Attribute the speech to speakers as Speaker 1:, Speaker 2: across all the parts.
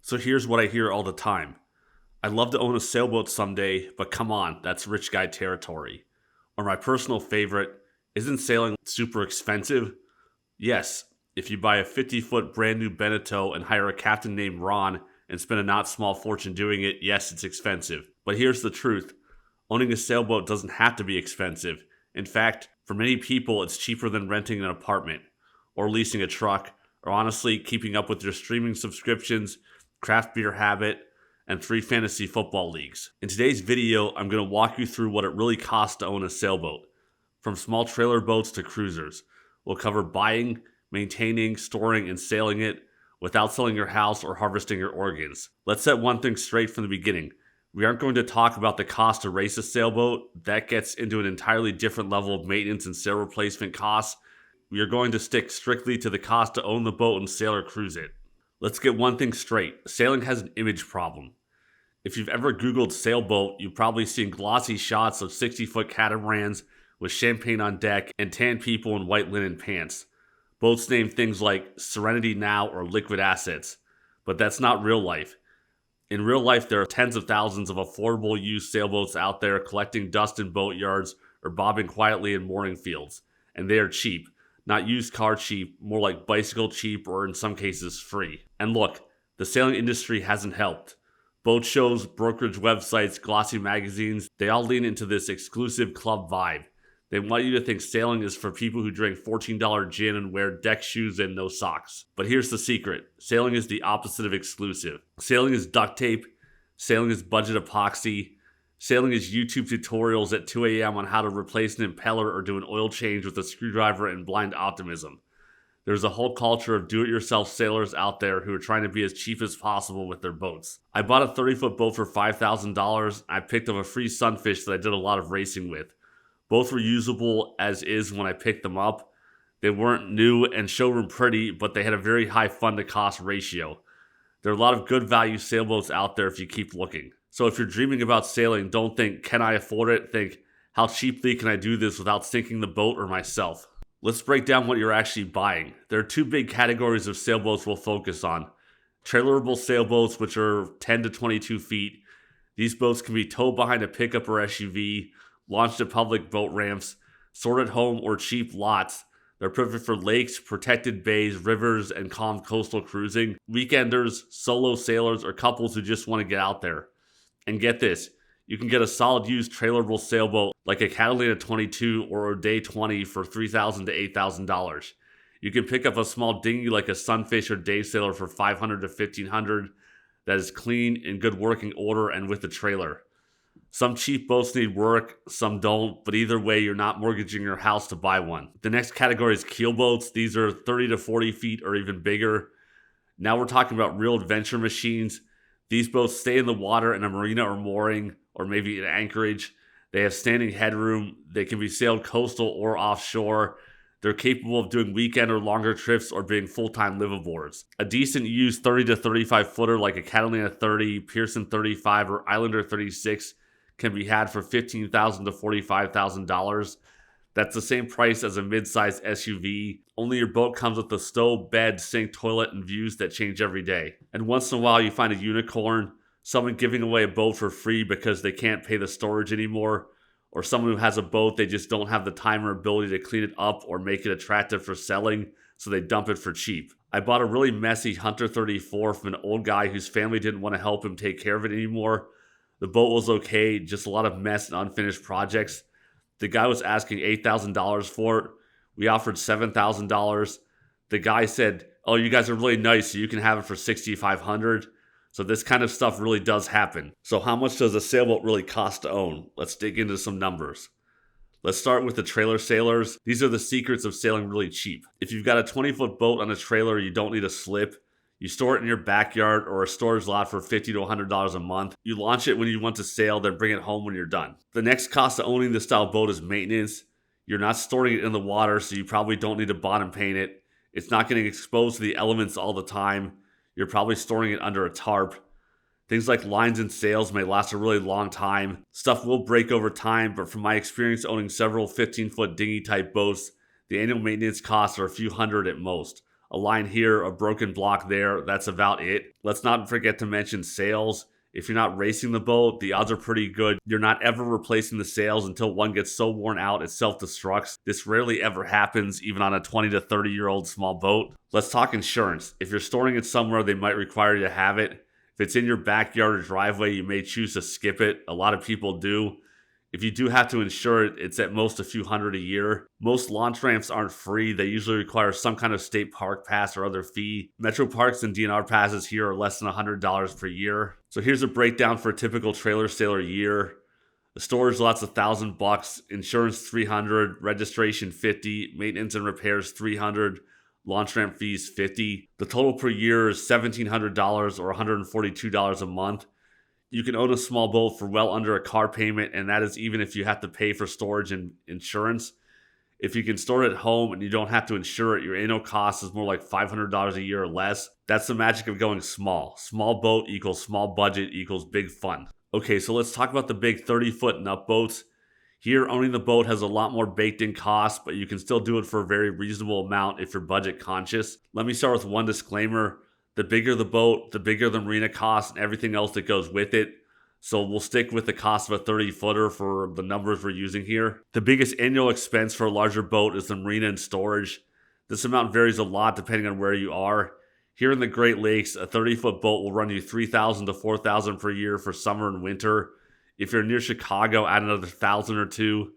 Speaker 1: So here's what I hear all the time. I'd love to own a sailboat someday, but come on, that's rich guy territory. Or my personal favorite, isn't sailing super expensive? Yes, if you buy a 50-foot brand new Beneteau and hire a captain named Ron and spend a not small fortune doing it, yes, it's expensive. But here's the truth. Owning a sailboat doesn't have to be expensive. In fact, for many people, it's cheaper than renting an apartment, or leasing a truck, or honestly, keeping up with your streaming subscriptions, craft beer habit, and 3 fantasy football leagues. In today's video, I'm going to walk you through what it really costs to own a sailboat, from small trailer boats to cruisers. We'll cover buying, maintaining, storing, and sailing it without selling your house or harvesting your organs. Let's set one thing straight from the beginning. We aren't going to talk about the cost to race a sailboat. That gets into an entirely different level of maintenance and sail replacement costs. We are going to stick strictly to the cost to own the boat and sail or cruise it. Let's get one thing straight. Sailing has an image problem. If you've ever Googled sailboat, you've probably seen glossy shots of 60-foot catamarans with champagne on deck and tan people in white linen pants. Boats named things like Serenity Now or Liquid Assets. But that's not real life. In real life, there are tens of thousands of affordable used sailboats out there collecting dust in boatyards or bobbing quietly in mooring fields. And they are cheap. Not used car cheap, more like bicycle cheap or in some cases free. And look, the sailing industry hasn't helped. Boat shows, brokerage websites, glossy magazines, they all lean into this exclusive club vibe. They want you to think sailing is for people who drink $14 gin and wear deck shoes and no socks. But here's the secret. Sailing is the opposite of exclusive. Sailing is duct tape. Sailing is budget epoxy. Sailing is YouTube tutorials at 2 a.m. on how to replace an impeller or do an oil change with a screwdriver and blind optimism. There's a whole culture of do-it-yourself sailors out there who are trying to be as cheap as possible with their boats. I bought a 30-foot boat for $5,000. I picked up a free Sunfish that I did a lot of racing with. Both were usable as is when I picked them up. They weren't new and showroom pretty, but they had a very high fun to cost ratio. There are a lot of good value sailboats out there if you keep looking. So if you're dreaming about sailing, don't think, can I afford it? Think, how cheaply can I do this without sinking the boat or myself? Let's break down what you're actually buying. There are 2 big categories of sailboats we'll focus on. Trailerable sailboats, which are 10 to 22 feet. These boats can be towed behind a pickup or SUV, launched at public boat ramps, stored at home or cheap lots. They're perfect for lakes, protected bays, rivers, and calm coastal cruising. Weekenders, solo sailors, or couples who just want to get out there. And get this, you can get a solid used trailerable sailboat like a Catalina 22 or a Day 20 for $3,000 to $8,000. You can pick up a small dinghy like a Sunfish or Day Sailor for $500 to $1,500 that is clean, in good working order, and with a trailer. Some cheap boats need work, some don't, but either way, you're not mortgaging your house to buy one. The next category is keelboats. These are 30 to 40 feet or even bigger. Now we're talking about real adventure machines. These boats stay in the water in a marina or mooring, or maybe an anchorage. They have standing headroom. They can be sailed coastal or offshore. They're capable of doing weekend or longer trips or being full-time liveaboards. A decent used 30 to 35 footer like a Catalina 30, Pearson 35, or Islander 36 can be had for $15,000 to $45,000. That's the same price as a mid-sized SUV, only your boat comes with a stove, bed, sink, toilet, and views that change every day. And once in a while you find a unicorn, someone giving away a boat for free because they can't pay the storage anymore, or someone who has a boat, they just don't have the time or ability to clean it up or make it attractive for selling, so they dump it for cheap. I bought a really messy Hunter 34 from an old guy whose family didn't want to help him take care of it anymore. The boat was okay, just a lot of mess and unfinished projects. The guy was asking $8,000 for it. We offered $7,000. The guy said, "Oh, you guys are really nice, so you can have it for $6,500. So this kind of stuff really does happen. So how much does a sailboat really cost to own? Let's dig into some numbers. Let's start with the trailer sailors. These are the secrets of sailing really cheap. If you've got a 20-foot boat on a trailer, you don't need a slip. You store it in your backyard or a storage lot for $50 to $100 a month. You launch it when you want to sail, then bring it home when you're done. The next cost of owning this style boat is maintenance. You're not storing it in the water, so you probably don't need to bottom paint it. It's not getting exposed to the elements all the time. You're probably storing it under a tarp. Things like lines and sails may last a really long time. Stuff will break over time, but from my experience owning several 15-foot dinghy-type boats, the annual maintenance costs are a few hundred at most. A line here, a broken block there, that's about it. Let's not forget to mention sails. If you're not racing the boat, the odds are pretty good you're not ever replacing the sails until one gets so worn out it self-destructs. This rarely ever happens, even on a 20 to 30-year-old small boat. Let's talk insurance. If you're storing it somewhere, they might require you to have it. If it's in your backyard or driveway, you may choose to skip it. A lot of people do. If you do have to insure it, it's at most a few hundred a year. Most launch ramps aren't free. They usually require some kind of state park pass or other fee. Metro parks and DNR passes here are less than $100 per year. So here's a breakdown for a typical trailer sailor year. The storage lot's $1,000, insurance $300, registration $50, maintenance and repairs $300, launch ramp fees $50. The total per year is $1,700 or $142 a month. You can own a small boat for well under a car payment, and that is even if you have to pay for storage and insurance. If you can store it at home and you don't have to insure it, your annual cost is more like $500 a year or less. That's the magic of going small. Small boat equals small budget equals big fun. Okay, so let's talk about the big 30-foot and up boats. Here, owning the boat has a lot more baked-in costs, but you can still do it for a very reasonable amount if you're budget conscious. Let me start with one disclaimer. The bigger the boat, the bigger the marina cost and everything else that goes with it. So we'll stick with the cost of a 30-footer for the numbers we're using here. The biggest annual expense for a larger boat is the marina and storage. This amount varies a lot depending on where you are. Here in the Great Lakes, a 30-foot boat will run you $3,000 to $4,000 per year for summer and winter. If you're near Chicago, add another $1,000 or $2,000.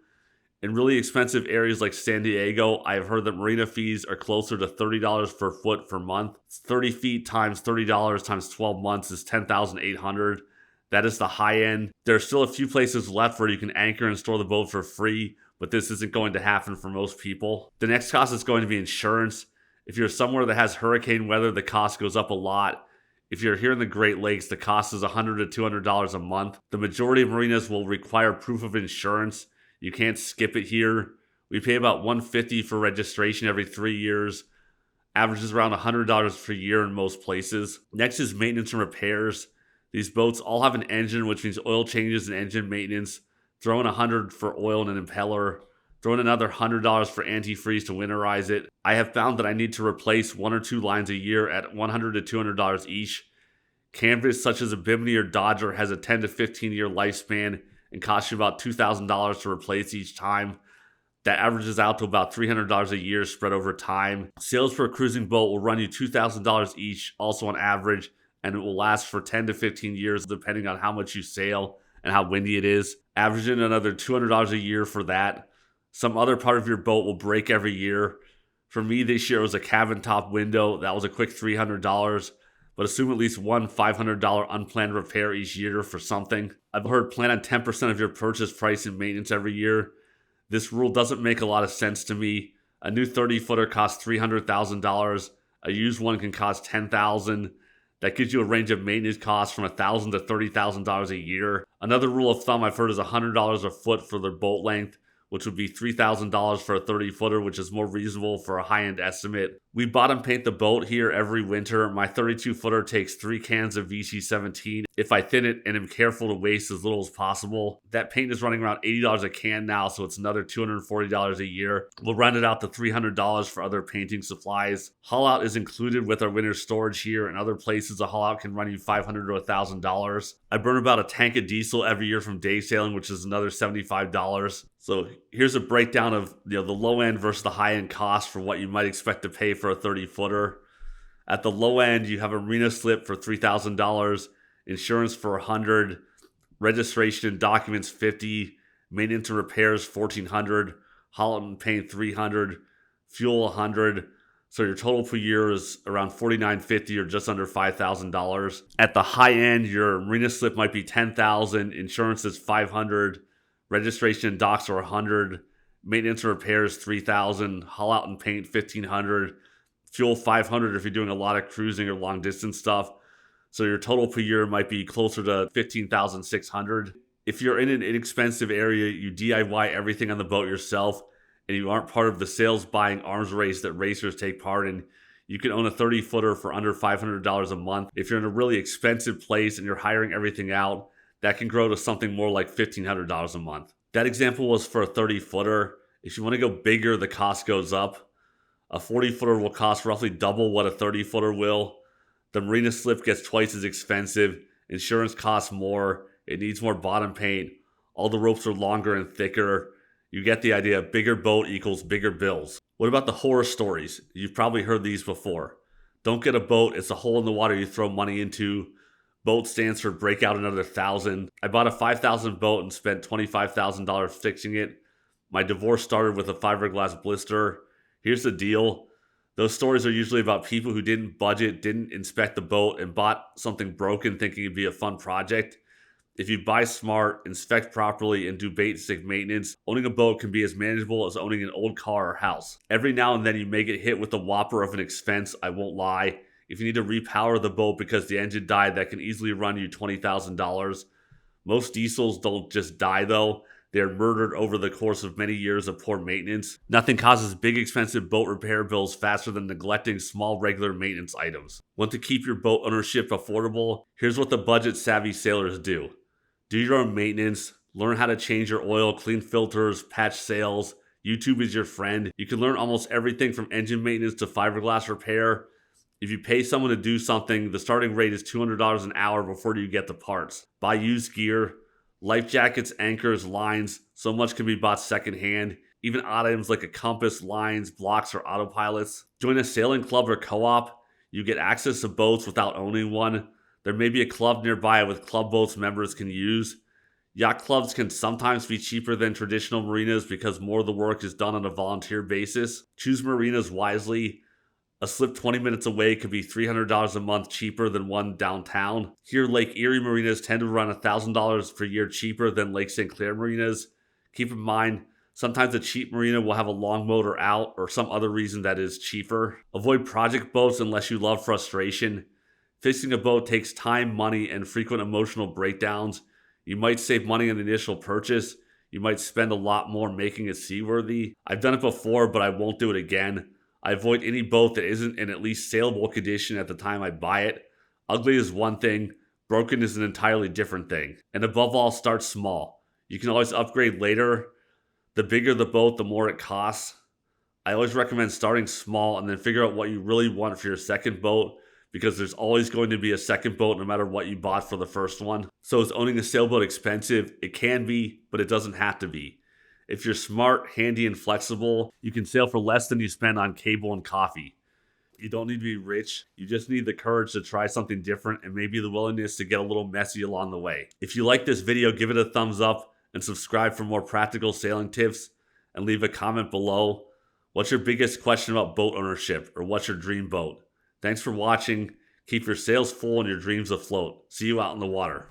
Speaker 1: In really expensive areas like San Diego, I've heard that marina fees are closer to $30 per foot per month. 30 feet times $30 times 12 months is $10,800. That is the high end. There are still a few places left where you can anchor and store the boat for free, but this isn't going to happen for most people. The next cost is going to be insurance. If you're somewhere that has hurricane weather, the cost goes up a lot. If you're here in the Great Lakes, the cost is $100 to $200 a month. The majority of marinas will require proof of insurance. You can't skip it here. We pay about $150 for registration every 3 years. Averages around $100 per year in most places. Next is maintenance and repairs. These boats all have an engine, which means oil changes and engine maintenance. Throw in $100 for oil and an impeller. Throw in another $100 for antifreeze to winterize it. I have found that I need to replace 1 or 2 lines a year at $100 to $200 each. Canvas such as a Bimini or Dodger has a 10 to 15 year lifespan and costs you about $2,000 to replace each time. That averages out to about $300 a year spread over time. Sails for a cruising boat will run you $2,000 each, also on average, and it will last for 10 to 15 years depending on how much you sail and how windy it is. Averaging another $200 a year for that. Some other part of your boat will break every year. For me this year it was a cabin top window. That was a quick $300. But assume at least one $500 unplanned repair each year for something. I've heard plan on 10% of your purchase price in maintenance every year. This rule doesn't make a lot of sense to me. A new 30-footer costs $300,000. A used one can cost $10,000. That gives you a range of maintenance costs from $1,000 to $30,000 a year. Another rule of thumb I've heard is $100 a foot for the boat length, which would be $3,000 for a 30-footer, which is more reasonable for a high-end estimate. We bottom paint the boat here every winter. My 32-footer takes 3 cans of VC17. If I thin it and am careful to waste as little as possible, that paint is running around $80 a can now, so it's another $240 a year. We'll round it out to $300 for other painting supplies. Haul out is included with our winter storage here. In other places, a haul out can run you $500 to $1,000. I burn about a tank of diesel every year from day sailing, which is another $75. So here's a breakdown of the low end versus the high end cost for what you might expect to pay for a 30-footer. At the low end, you have a marina slip for $3,000, insurance for $100, registration and documents $50, maintenance and repairs $1,400, haul out and paint $300, fuel $100. So your total per year is around $4,950 or just under $5,000. At the high end, your marina slip might be $10,000, insurance is $500. Registration and docks are $100, maintenance and repairs $3,000, haul out and paint $1,500, fuel $500 if you're doing a lot of cruising or long distance stuff. So your total per year might be closer to $15,600. If you're in an inexpensive area, you DIY everything on the boat yourself, and you aren't part of the sales buying arms race that racers take part in, you can own a 30-footer for under $500 a month. If you're in a really expensive place and you're hiring everything out, that can grow to something more like $1,500 a month. That example was for a 30-footer. If you want to go bigger, the cost goes up. A 40-footer will cost roughly double what a 30-footer will. The marina slip gets twice as expensive. Insurance costs more. It needs more bottom paint. All the ropes are longer and thicker. You get the idea. Bigger boat equals bigger bills. What about the horror stories? You've probably heard these before. Don't get a boat. It's a hole in the water you throw money into. Boat stands for break out another $1,000. I bought a $5,000 boat and spent $25,000 fixing it. My divorce started with a fiberglass blister. Here's the deal. Those stories are usually about people who didn't budget, didn't inspect the boat, and bought something broken thinking it'd be a fun project. If you buy smart, inspect properly, and do basic maintenance, owning a boat can be as manageable as owning an old car or house. Every now and then you may get hit with a whopper of an expense, I won't lie. If you need to repower the boat because the engine died, that can easily run you $20,000. Most diesels don't just die though. They are murdered over the course of many years of poor maintenance. Nothing causes big expensive boat repair bills faster than neglecting small regular maintenance items. Want to keep your boat ownership affordable? Here's what the budget savvy sailors do. Do your own maintenance, learn how to change your oil, clean filters, patch sails. YouTube is your friend. You can learn almost everything from engine maintenance to fiberglass repair. If you pay someone to do something, the starting rate is $200 an hour before you get the parts. Buy used gear, life jackets, anchors, lines. So much can be bought secondhand. Even odd items like a compass, lines, blocks, or autopilots. Join a sailing club or co-op. You get access to boats without owning one. There may be a club nearby with club boats members can use. Yacht clubs can sometimes be cheaper than traditional marinas because more of the work is done on a volunteer basis. Choose marinas wisely. A slip 20 minutes away could be $300 a month cheaper than one downtown. Here, Lake Erie marinas tend to run $1,000 per year cheaper than Lake St. Clair marinas. Keep in mind, sometimes a cheap marina will have a long motor out or some other reason that is cheaper. Avoid project boats unless you love frustration. Fixing a boat takes time, money, and frequent emotional breakdowns. You might save money on the initial purchase. You might spend a lot more making it seaworthy. I've done it before, but I won't do it again. I avoid any boat that isn't in at least saleable condition at the time I buy it. Ugly is one thing, broken is an entirely different thing. And above all, start small. You can always upgrade later. The bigger the boat, the more it costs. I always recommend starting small and then figure out what you really want for your second boat, because there's always going to be a second boat no matter what you bought for the first one. So is owning a sailboat expensive? It can be, but it doesn't have to be. If you're smart, handy, and flexible, you can sail for less than you spend on cable and coffee. You don't need to be rich. You just need the courage to try something different and maybe the willingness to get a little messy along the way. If you like this video, give it a thumbs up and subscribe for more practical sailing tips, and leave a comment below. What's your biggest question about boat ownership, or what's your dream boat? Thanks for watching. Keep your sails full and your dreams afloat. See you out in the water.